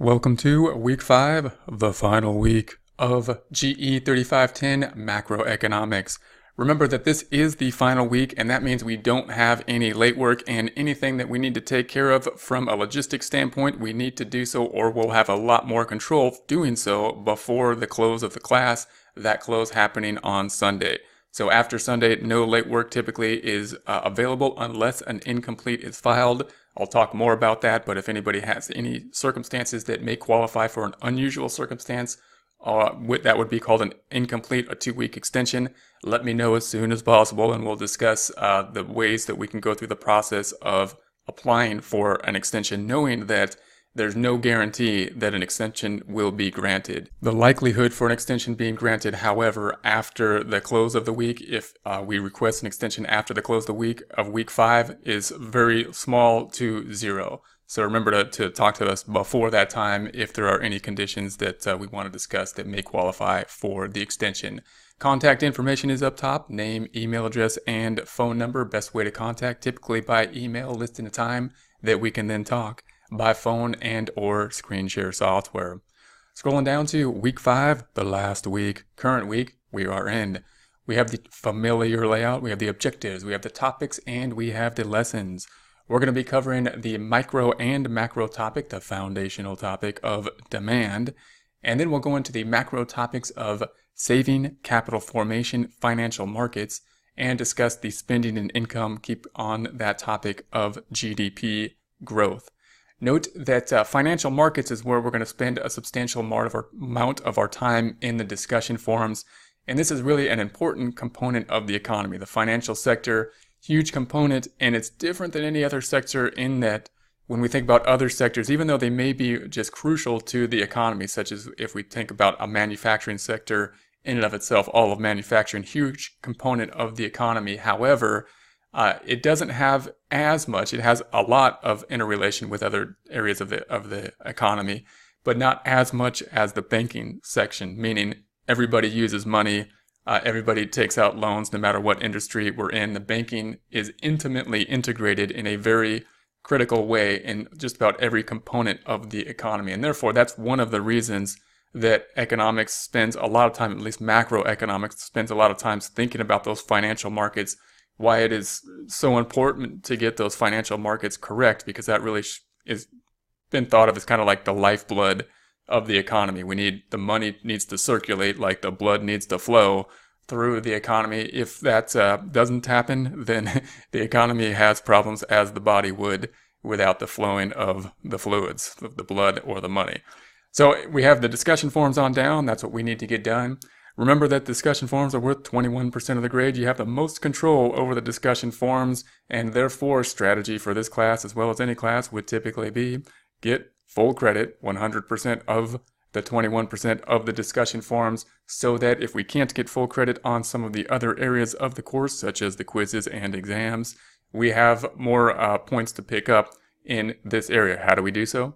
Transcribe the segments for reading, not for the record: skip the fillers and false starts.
Welcome to week 5, the final week of GE3510 macroeconomics. Remember that this is the final week, and that means we don't have any late work, and anything that we need to take care of from a logistics standpoint, we need to do so, or we'll have a lot more control doing so before the close of the class, that close happening on Sunday. So after Sunday, no late work typically is available unless an incomplete is filed. I'll talk more about that, but if anybody has any circumstances that may qualify for an unusual circumstance, that would be called an incomplete, a 2-week extension. Let me know as soon as possible, and we'll discuss the ways that we can go through the process of applying for an extension, knowing that there's no guarantee that an extension will be granted. The likelihood for an extension being granted, however, after the close of the week, if we request an extension after the close of the week of week 5, is very small to 0. So remember to talk to us before that time if there are any conditions that we want to discuss that may qualify for the extension. Contact information is up top: name, email address, and phone number. Best way to contact, typically by email, listing a time that we can then talk by phone and or screen share software. Scrolling down to week 5, the last week, current week we are in. We have the familiar layout, we have the objectives, we have the topics, and we have the lessons. We're going to be covering the micro and macro topic, the foundational topic of demand, and then we'll go into the macro topics of saving, capital formation, financial markets, and discuss the spending and income, keep on that topic of GDP growth. Note that financial markets is where we're going to spend a substantial amount of our time in the discussion forums, and this is really an important component of the economy. The financial sector, huge component, and it's different than any other sector in that when we think about other sectors, even though they may be just crucial to the economy, such as if we think about a manufacturing sector in and of itself, all of manufacturing, huge component of the economy. However, it doesn't have as much. It has a lot of interrelation with other areas of the economy, but not as much as the banking section, meaning everybody uses money, everybody takes out loans no matter what industry we're in. The banking is intimately integrated in a very critical way in just about every component of the economy, and therefore that's one of the reasons that economics spends a lot of time, at least macroeconomics spends a lot of time thinking about those financial markets, why it is so important to get those financial markets correct, because that really is been thought of as kind of like the lifeblood of the economy. The money needs to circulate like the blood needs to flow through the economy. If that doesn't happen, then the economy has problems, as the body would without the flowing of the fluids, the blood or the money. So we have the discussion forums on down. That's what we need to get done. Remember that discussion forums are worth 21% of the grade. You have the most control over the discussion forums, and therefore strategy for this class, as well as any class, would typically be get full credit, 100% of the 21% of the discussion forums, so that if we can't get full credit on some of the other areas of the course, such as the quizzes and exams, we have more points to pick up in this area. How do we do so?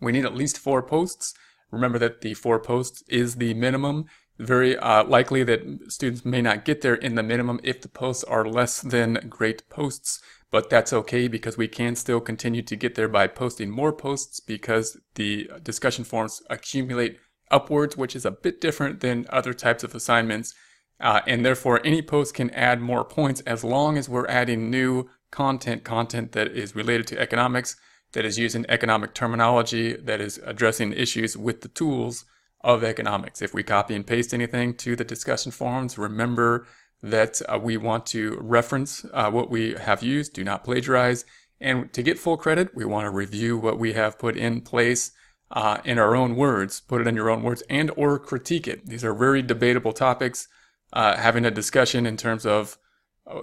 We need at least 4 posts. Remember that the 4 posts is the minimum. Very likely that students may not get there in the minimum if the posts are less than great posts, but that's okay because we can still continue to get there by posting more posts, because the discussion forums accumulate upwards, which is a bit different than other types of assignments, and therefore any post can add more points as long as we're adding new content that is related to economics, that is using economic terminology, that is addressing issues with the tools of economics. If we copy and paste anything to the discussion forums, remember that we want to reference what we have used, do not plagiarize, and to get full credit, we want to review what we have put in place in our own words, put it in your own words, and or critique it. These are very debatable topics. Having a discussion in terms of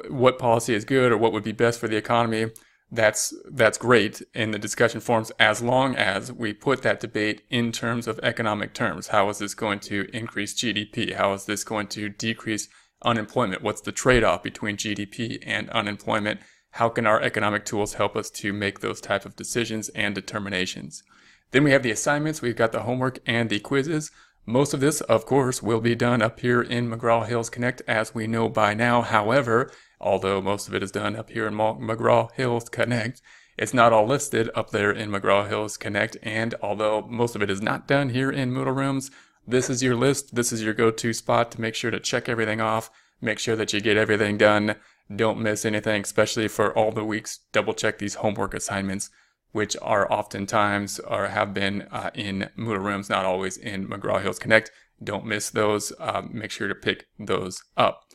what policy is good or what would be best for the economy, that's great in the discussion forums, as long as we put that debate in terms of economic terms. How is this going to increase GDP? How is this going to decrease unemployment? What's the trade-off between GDP and unemployment? How can our economic tools help us to make those type of decisions and determinations? Then we have the assignments. We've got the homework and the quizzes. Most of this, of course, will be done up here in McGraw-Hill's Connect, as we know by now. However, although most of it is done up here in McGraw-Hill's Connect, It's not all listed up there in McGraw-Hill's Connect, and although most of it is not done here in Moodle Rooms, this is your list. This is your go-to spot to make sure to check everything off, make sure that you get everything done, don't miss anything, especially for all the weeks. Double check these homework assignments, which are oftentimes or have been in Moodle Rooms, not always in McGraw-Hill's Connect. Don't miss those. Make sure to pick those up.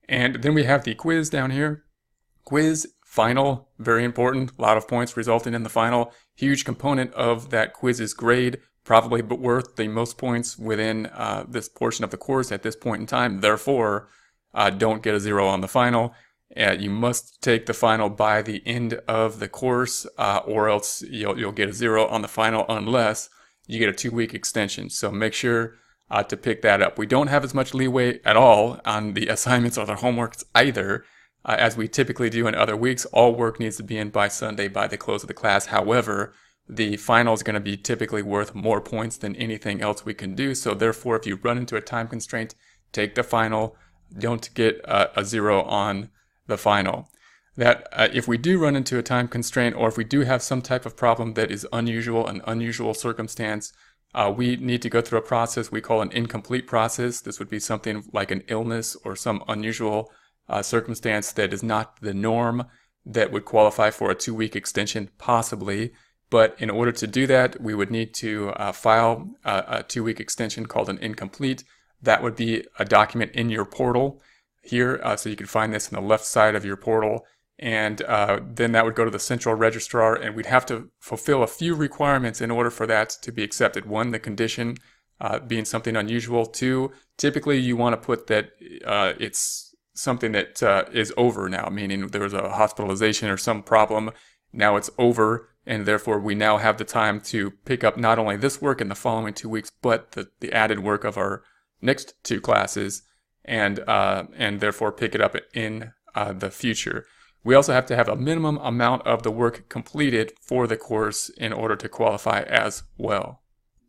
And then we have the quiz down here. Quiz, final, very important. A lot of points resulting in the final. Huge component of that quiz's grade, probably but worth the most points within this portion of the course at this point in time. Therefore, don't get a 0 on the final. You must take the final by the end of the course, or else you'll get a 0 on the final unless you get a 2-week extension. So make sure to pick that up. We don't have as much leeway at all on the assignments or the homeworks either, as we typically do in other weeks. All work needs to be in by Sunday by the close of the class. However, the final is going to be typically worth more points than anything else we can do. So therefore, if you run into a time constraint, take the final. Don't get a 0 on the final. That if we do run into a time constraint, or if we do have some type of problem that is unusual, an unusual circumstance, we need to go through a process we call an incomplete process. This would be something like an illness or some unusual circumstance that is not the norm that would qualify for a 2-week extension, possibly. But in order to do that, we would need to file a 2-week extension called an incomplete. That would be a document in your portal here. So you can find this on the left side of your portal. And then that would go to the central registrar, and we'd have to fulfill a few requirements in order for that to be accepted. 1, the condition being something unusual. 2, typically you want to put that it's something that is over now, meaning there was a hospitalization or some problem. Now it's over, and therefore we now have the time to pick up not only this work in the following 2 weeks, but the added work of our next 2 classes, and therefore pick it up in the future. We also have to have a minimum amount of the work completed for the course in order to qualify as well.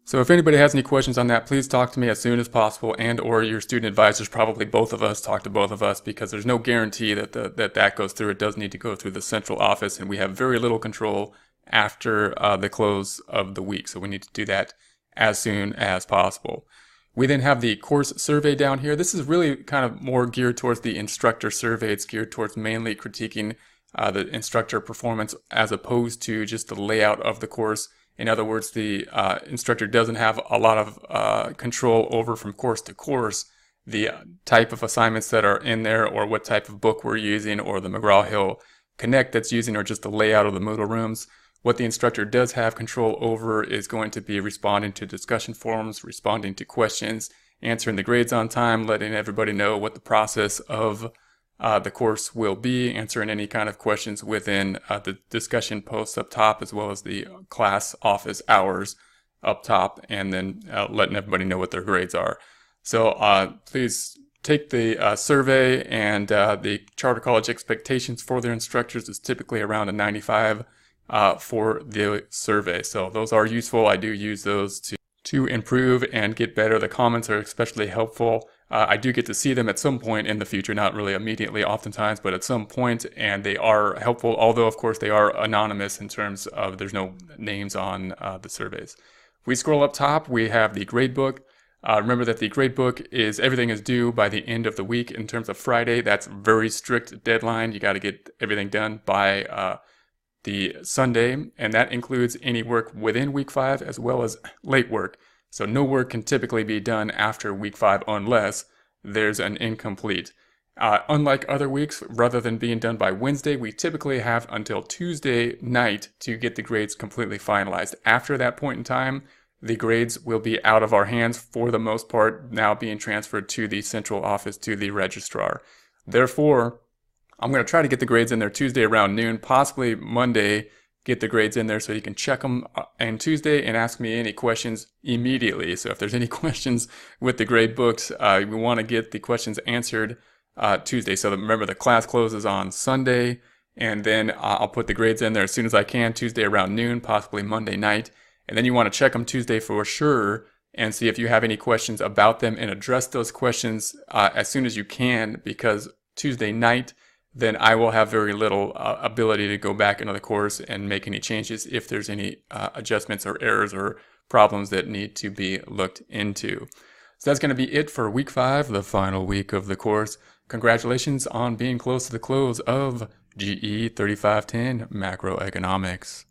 So if anybody has any questions on that, please talk to me as soon as possible, and or your student advisors, probably both of us, talk to both of us, because there's no guarantee that that goes through. It does need to go through the central office, and we have very little control after the close of the week. So we need to do that as soon as possible. We then have the course survey down here. This is really kind of more geared towards the instructor survey. It's geared towards mainly critiquing the instructor performance as opposed to just the layout of the course. In other words, the instructor doesn't have a lot of control over, from course to course, the type of assignments that are in there, or what type of book we're using, or the McGraw-Hill Connect that's using, or just the layout of the Moodle Rooms. What the instructor does have control over is going to be responding to discussion forums, responding to questions, answering the grades on time, letting everybody know what the process of the course will be, answering any kind of questions within the discussion posts up top, as well as the class office hours up top, and then letting everybody know what their grades are. So please take the survey, and the Charter College expectations for their instructors is typically around a 95 for the survey. So those are useful. I do use those to improve and get better. The comments are especially helpful. I do get to see them at some point in the future, not really immediately oftentimes, but at some point, and they are helpful, although of course they are anonymous in terms of there's no names on the surveys. If we scroll up top, we have the gradebook. Remember that the gradebook is everything is due by the end of the week. In terms of Friday, that's a very strict deadline. You got to get everything done by the Sunday, and that includes any work within week 5 as well as late work. So no work can typically be done after week 5 unless there's an incomplete. Unlike other weeks, rather than being done by Wednesday, we typically have until Tuesday night to get the grades completely finalized. After that point in time, the grades will be out of our hands for the most part, now being transferred to the central office, to the registrar. Therefore, I'm going to try to get the grades in there Tuesday around noon, possibly Monday, get the grades in there so you can check them on Tuesday and ask me any questions immediately. So if there's any questions with the grade books, we want to get the questions answered Tuesday. So remember, the class closes on Sunday, and then I'll put the grades in there as soon as I can, Tuesday around noon, possibly Monday night. And then you want to check them Tuesday for sure and see if you have any questions about them and address those questions as soon as you can, because Tuesday night, then I will have very little ability to go back into the course and make any changes if there's any adjustments or errors or problems that need to be looked into. So that's going to be it for week 5, the final week of the course. Congratulations on being close to the close of GE3510 Macroeconomics.